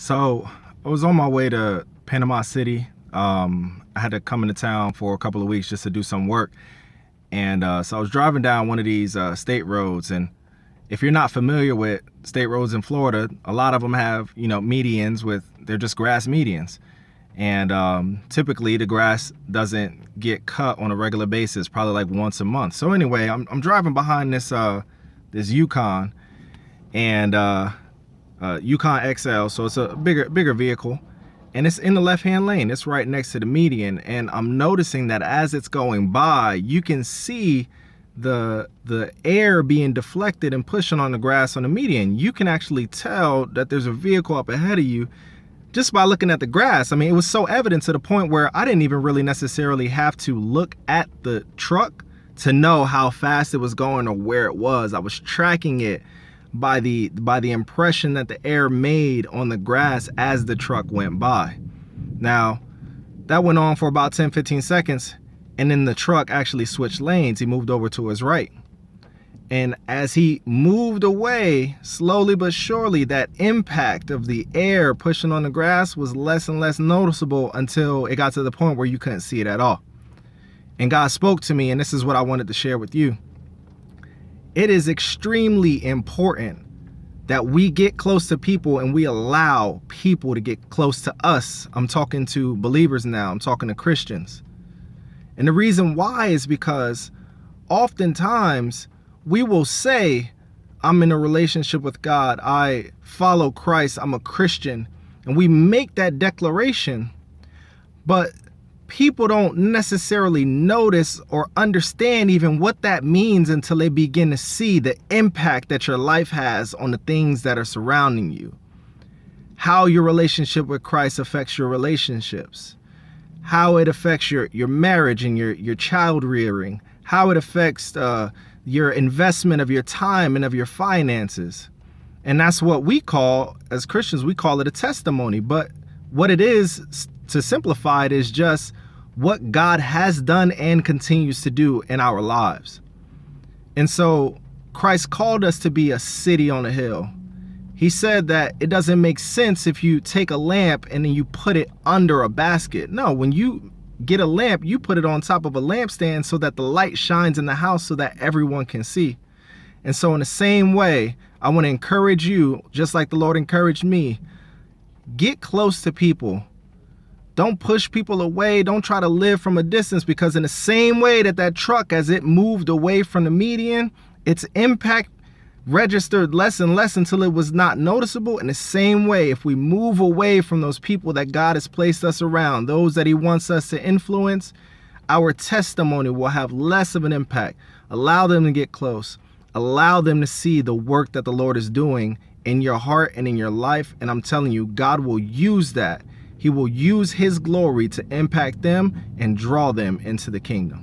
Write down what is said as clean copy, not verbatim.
So I was on my way to Panama City. I had to come into town for a couple of weeks just to do some work. And so I was driving down one of these state roads. And if you're not familiar with state roads in Florida, a lot of them have, medians they're just grass medians. And typically the grass doesn't get cut on a regular basis, probably like once a month. So anyway, I'm driving behind this Yukon and Yukon XL, so it's a bigger vehicle, and it's in the left-hand lane. It's right next to the median, and I'm noticing that as it's going by, you can see the air being deflected and pushing on the grass on the median. You can actually tell that there's a vehicle up ahead of you just by looking at the grass. I mean, it was so evident to the point where I didn't even really necessarily have to look at the truck to know how fast it was going or where it was. I was tracking it by the impression that the air made on the grass as the truck went by. Now, that went on for about 10-15 seconds, and then the truck actually switched lanes. He moved over to his right. And as he moved away, slowly but surely, that impact of the air pushing on the grass was less and less noticeable until it got to the point where you couldn't see it at all. And God spoke to me, and this is what I wanted to share with you. It is extremely important that we get close to people and we allow people to get close to us. I'm talking to believers now. I'm talking to Christians. And the reason why is because oftentimes we will say, I'm in a relationship with God. I follow Christ. I'm a Christian. And we make that declaration, but people don't necessarily notice or understand even what that means until they begin to see the impact that your life has on the things that are surrounding you. How your relationship with Christ affects your relationships. How it affects your marriage and your child rearing. How it affects your investment of your time and of your finances. And that's what we call, as Christians, we call it a testimony. But what it is, to simplify it, is just what God has done and continues to do in our lives. And so Christ called us to be a city on a hill. He said that it doesn't make sense if you take a lamp and then you put it under a basket. No, when you get a lamp, you put it on top of a lampstand so that the light shines in the house so that everyone can see. And so in the same way, I want to encourage you, just like the Lord encouraged me, get close to people. Don't push people away. Don't try to live from a distance, because in the same way that truck, as it moved away from the median, its impact registered less and less until it was not noticeable. In the same way, if we move away from those people that God has placed us around, those that he wants us to influence, our testimony will have less of an impact. Allow them to get close. Allow them to see the work that the Lord is doing in your heart and in your life. And I'm telling you, God will use that. He will use his glory to impact them and draw them into the kingdom.